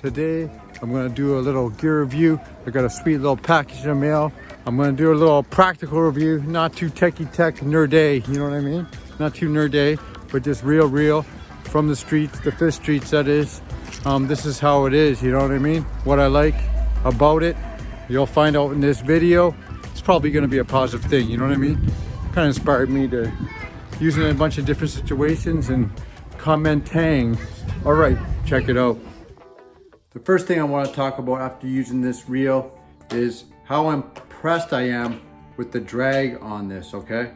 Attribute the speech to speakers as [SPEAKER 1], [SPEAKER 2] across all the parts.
[SPEAKER 1] Today, I'm gonna do a little gear review. I got a sweet little package in the mail. I'm gonna do a little practical review, not too techie tech nerdy, you know what I mean? Not too nerdy, but just real from the streets, the fish streets that is. This is how it is, you know what I mean? What I like about it, you'll find out in this video. It's probably gonna be a positive thing, you know what I mean? Kind of inspired me to use it in a bunch of different situations and commenting. All right, check it out. The first thing I want to talk about after using this reel is how impressed I am with the drag on this, okay?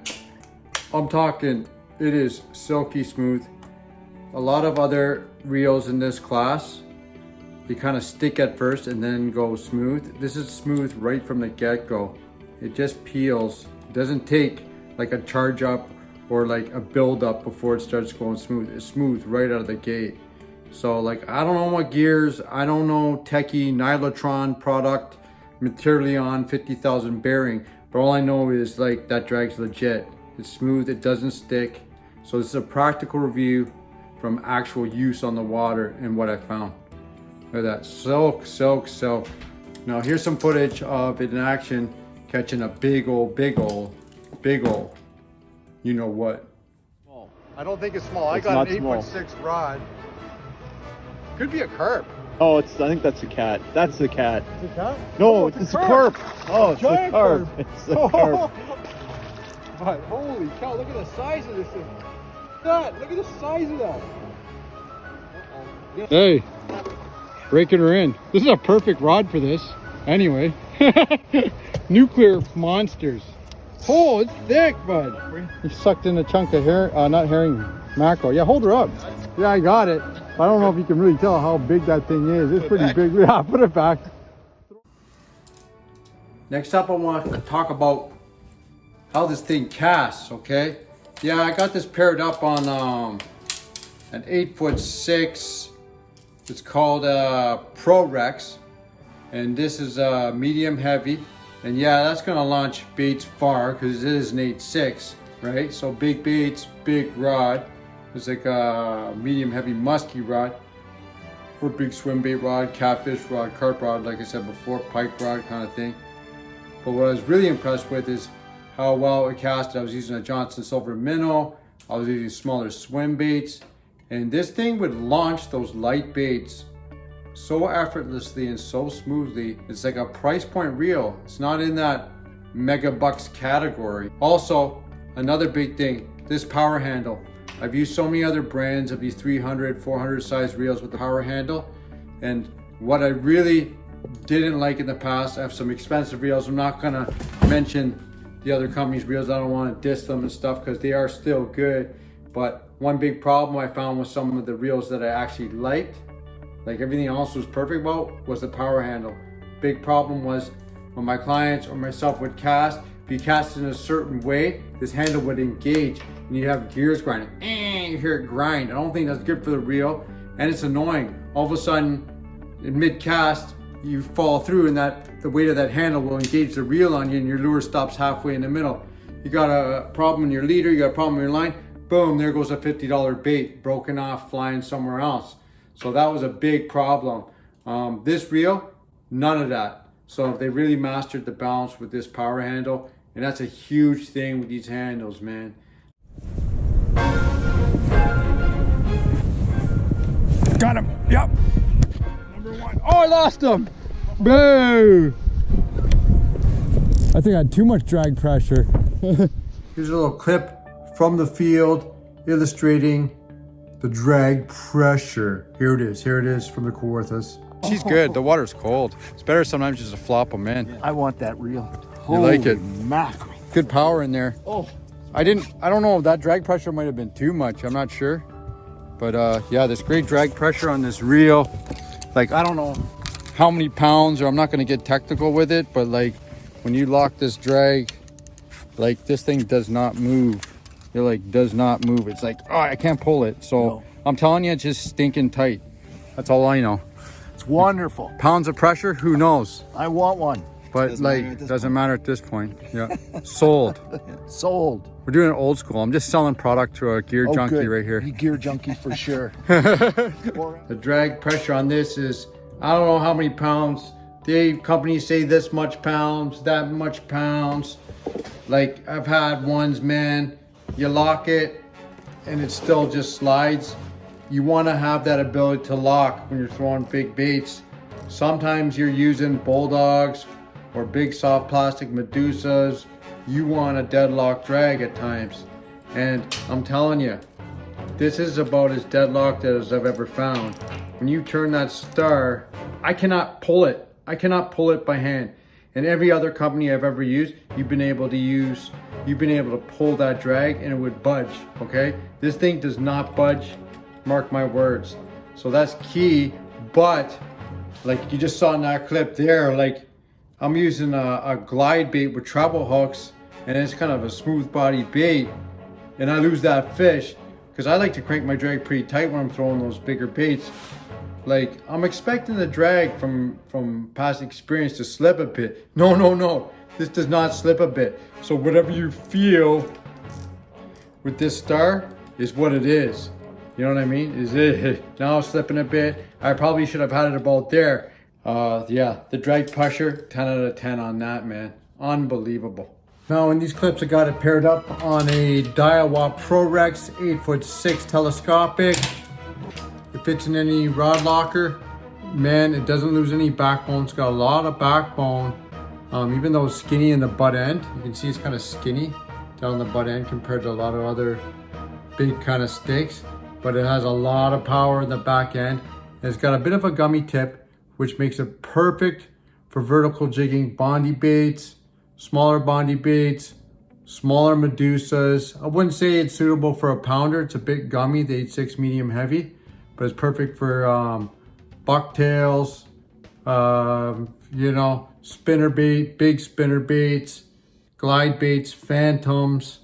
[SPEAKER 1] I'm talking, it is silky smooth. A lot of other reels in this class, they kind of stick at first and then go smooth. This is smooth right from the get-go. It just peels. It doesn't take like a charge up or like a build up before it starts going smooth. It's smooth right out of the gate. So like, I don't know what gears, I don't know techie Nylotron product, Materion 50,000 bearing, but all I know is like that drag's legit. It's smooth, it doesn't stick. So this is a practical review from actual use on the water and what I found. Look at that, silk. Now here's some footage of it in action, catching a big old, you know what. I don't think it's small.
[SPEAKER 2] It's
[SPEAKER 1] I got
[SPEAKER 2] not
[SPEAKER 1] an 8.6 rod. Could be a carp.
[SPEAKER 2] Oh, I think that's a cat. That's the cat.
[SPEAKER 1] It's a cat?
[SPEAKER 2] No, it's a carp. Oh, it's a
[SPEAKER 1] Giant
[SPEAKER 2] carp.
[SPEAKER 1] carp.
[SPEAKER 2] It's a carp.
[SPEAKER 1] But holy cow, look at the size of this thing. Look at the size of that.
[SPEAKER 3] Hey, raking her in. This is a perfect rod for this. Anyway, nuclear monsters. Oh, it's thick, bud. You sucked in a chunk of not herring, mackerel. Yeah, hold her up. Yeah, I got it. I don't know if you can really tell how big that thing is. It's pretty big. Yeah, put it back.
[SPEAKER 1] Next up, I want to talk about how this thing casts, okay? Yeah, I got this paired up on an 8.6. It's called Pro-Rex. And this is medium heavy. And yeah, that's gonna launch baits far because it is an 8.6, right? So big baits, big rod. It's like a medium heavy musky rod, or big swim bait rod, catfish rod, carp rod, like I said before, pike rod kind of thing. But what I was really impressed with is how well it casted. I was using a Johnson Silver Minnow. I was using smaller swim baits. And this thing would launch those light baits so effortlessly and so smoothly. It's like a price point reel. It's not in that mega bucks category. Also, another big thing, this power handle. I've used so many other brands of these 300, 400 size reels with the power handle. And what I really didn't like in the past, I have some expensive reels. I'm not gonna mention the other company's reels. I don't wanna diss them and stuff because they are still good. But one big problem I found with some of the reels that I actually liked, like everything else was perfect about, was the power handle. Big problem was when my clients or myself would cast, if you cast in a certain way, this handle would engage and you have gears grinding. You hear it grind. I don't think that's good for the reel, and it's annoying. All of a sudden, in mid-cast, you fall through and the weight of that handle will engage the reel on you and your lure stops halfway in the middle. You got a problem in your leader, you got a problem in your line, boom, there goes a $50 bait, broken off, flying somewhere else. So that was a big problem. This reel, none of that. So they really mastered the balance with this power handle, and that's a huge thing with these handles, man.
[SPEAKER 3] Got him. Yep. Number one. Oh, I lost him. Boo. I think I had too much drag pressure.
[SPEAKER 1] Here's a little clip from the field illustrating the drag pressure. Here it is from the Kawarthas.
[SPEAKER 3] She's good. The water's cold. It's better sometimes just to flop them in.
[SPEAKER 2] I want that reel.
[SPEAKER 3] You like it?
[SPEAKER 2] Mackerel.
[SPEAKER 3] Good power in there.
[SPEAKER 2] Oh.
[SPEAKER 3] I don't know, that drag pressure might have been too much. I'm not sure. But yeah, this great drag pressure on this reel. Like, I don't know how many pounds, or I'm not gonna get technical with it, but like when you lock this drag, like this thing does not move. It like does not move. It's like, oh, I can't pull it. So no. I'm telling you, it's just stinking tight. That's all I know.
[SPEAKER 2] It's wonderful.
[SPEAKER 3] Pounds of pressure, who knows?
[SPEAKER 2] I want one.
[SPEAKER 3] But doesn't matter at this point. Yeah, sold.
[SPEAKER 2] Sold.
[SPEAKER 3] We're doing it old school. I'm just selling product to a gear junkie
[SPEAKER 2] good.
[SPEAKER 3] right here.
[SPEAKER 2] You gear junkie for sure.
[SPEAKER 1] The drag pressure on this is I don't know how many pounds. The companies say this much pounds, that much pounds. Like I've had ones, man, you lock it and it still just slides. You want to have that ability to lock when you're throwing big baits. Sometimes you're using bulldogs or big soft plastic Medusas. You want a deadlock drag at times. And I'm telling you, this is about as deadlocked as I've ever found. When you turn that star, I cannot pull it. I cannot pull it by hand. And every other company I've ever used, you've been able to pull that drag and it would budge, okay? This thing does not budge, mark my words. So that's key, but like you just saw in that clip there, like I'm using a glide bait with treble hooks and it's kind of a smooth body bait and I lose that fish because I like to crank my drag pretty tight when I'm throwing those bigger baits. Like I'm expecting the drag from past experience to slip a bit. No. This does not slip a bit. So whatever you feel with this star is what it is. You know what I mean? Is it now slipping a bit? I probably should have had it about there. Yeah, the drag pressure, 10 out of 10 on that, man. Unbelievable. Now in these clips, I got it paired up on a Daiwa ProRex 8'6" telescopic. It fits in any rod locker. Man, it doesn't lose any backbone. It's got a lot of backbone. Even though it's skinny in the butt end, you can see it's kind of skinny down the butt end compared to a lot of other big kind of sticks. But it has a lot of power in the back end. And it's got a bit of a gummy tip, which makes it perfect for vertical jigging Bondi baits, smaller Bondi baits, smaller Medusas. I wouldn't say it's suitable for a pounder. It's a bit gummy, the 8.6 medium heavy, but it's perfect for bucktails, you know, spinner bait, big spinner baits, glide baits, phantoms,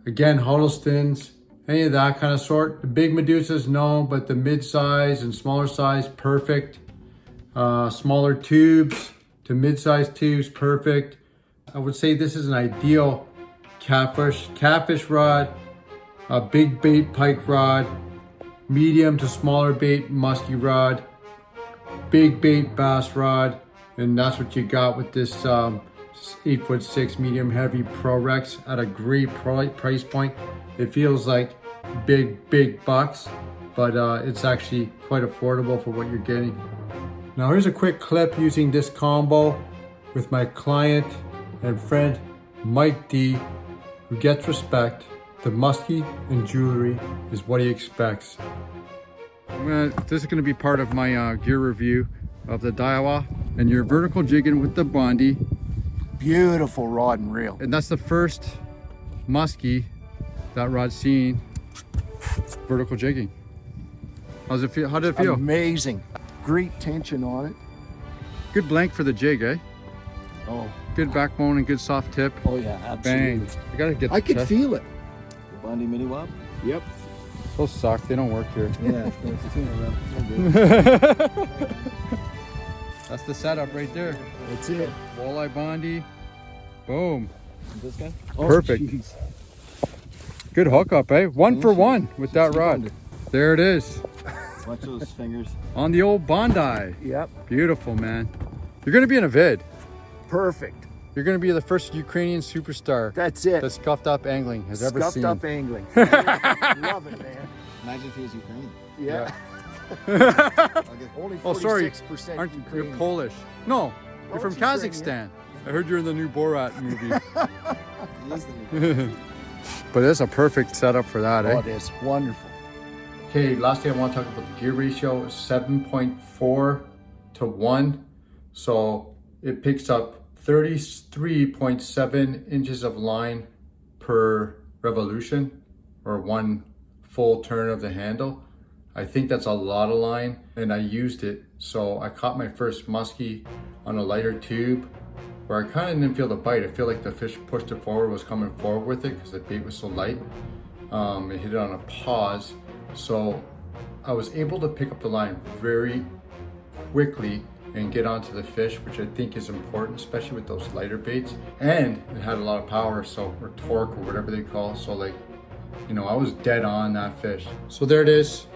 [SPEAKER 1] again, Huddlestons, any of that kind of sort. The big Medusas, no, but the mid-size and smaller size, perfect. Smaller tubes to mid-size tubes, perfect. I would say this is an ideal catfish rod, a big bait pike rod, medium to smaller bait musky rod, big bait bass rod, and that's what you got with this 8'6" medium heavy ProRex at a great price point. It feels like big bucks, but it's actually quite affordable for what you're getting. Now here's a quick clip using this combo with my client and friend Mike D, who gets respect. The muskie and jewelry is what he expects. This is going to be part of my gear review of the Daiwa, and you're vertical jigging with the Bondi.
[SPEAKER 2] Beautiful rod and reel.
[SPEAKER 3] And that's the first muskie that rod's seen vertical jigging. How's it feel? How did it feel?
[SPEAKER 2] Amazing. Great tension on it.
[SPEAKER 3] Good blank for the jig, eh?
[SPEAKER 2] Oh.
[SPEAKER 3] Good backbone and good soft tip.
[SPEAKER 2] Oh yeah, absolutely.
[SPEAKER 3] Bang. I gotta get.
[SPEAKER 2] I could feel it.
[SPEAKER 4] The Bondi Mini Wob?
[SPEAKER 2] Yep.
[SPEAKER 3] Those suck. They don't work here.
[SPEAKER 4] Yeah,
[SPEAKER 3] That's the setup right there.
[SPEAKER 2] That's it.
[SPEAKER 3] Walleye Bondi. Boom.
[SPEAKER 4] This guy?
[SPEAKER 3] Perfect.
[SPEAKER 2] Geez.
[SPEAKER 3] Good hookup, eh? One for one with that rod. There it is.
[SPEAKER 4] Watch those fingers.
[SPEAKER 3] On the old Bondi.
[SPEAKER 2] Yep.
[SPEAKER 3] Beautiful, man. You're gonna be in a vid.
[SPEAKER 2] Perfect.
[SPEAKER 3] You're gonna be the first Ukrainian superstar
[SPEAKER 2] That's it.
[SPEAKER 3] that Scuffed Up Angling has ever
[SPEAKER 2] Scuffed
[SPEAKER 3] seen.
[SPEAKER 2] up angling. Love it, man.
[SPEAKER 4] Imagine if he was Ukrainian.
[SPEAKER 2] Yeah. Only 46%
[SPEAKER 3] Oh, sorry. Aren't you? You're
[SPEAKER 2] Ukrainian.
[SPEAKER 3] Polish. No, you're
[SPEAKER 2] Oh,
[SPEAKER 3] from
[SPEAKER 2] it's
[SPEAKER 3] Kazakhstan.
[SPEAKER 2] Ukrainian.
[SPEAKER 3] I heard you're in the new Borat movie.
[SPEAKER 4] He is the new
[SPEAKER 3] But it's a perfect setup for that,
[SPEAKER 2] Oh,
[SPEAKER 3] eh?
[SPEAKER 2] it is wonderful.
[SPEAKER 1] Okay, last thing I want to talk about the gear ratio is 7.4 to 1. So it picks up 33.7 inches of line per revolution, or one full turn of the handle. I think that's a lot of line, and I used it. So I caught my first muskie on a lighter tube where I kind of didn't feel the bite. I feel like the fish pushed it forward, was coming forward with it because the bait was so light. It hit it on a pause. So I was able to pick up the line very quickly and get onto the fish, which I think is important, especially with those lighter baits. And it had a lot of power, so, or torque, or whatever they call. So like, you know, I was dead on that fish. So there it is,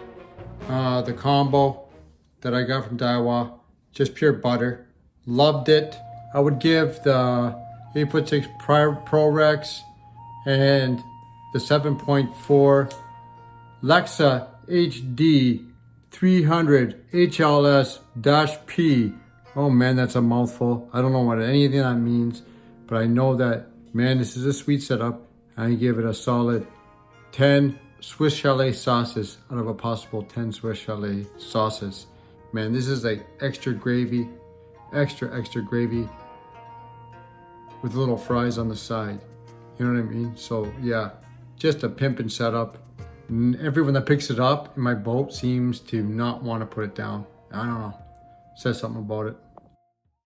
[SPEAKER 1] the combo. that I got from Daiwa. Just pure butter. Loved it. I would give the 8'6" Pro Rex and the 7.4 Lexa HD 300 HLS-P. Oh man, that's a mouthful. I don't know what anything that means, but I know that, man, this is a sweet setup. I give it a solid 10 Swiss Chalet sauces out of a possible 10 Swiss Chalet sauces. Man, this is like extra gravy, extra gravy with little fries on the side. You know what I mean? So yeah, just a pimpin' setup. Everyone that picks it up in my boat seems to not want to put it down. I don't know. Says something about it.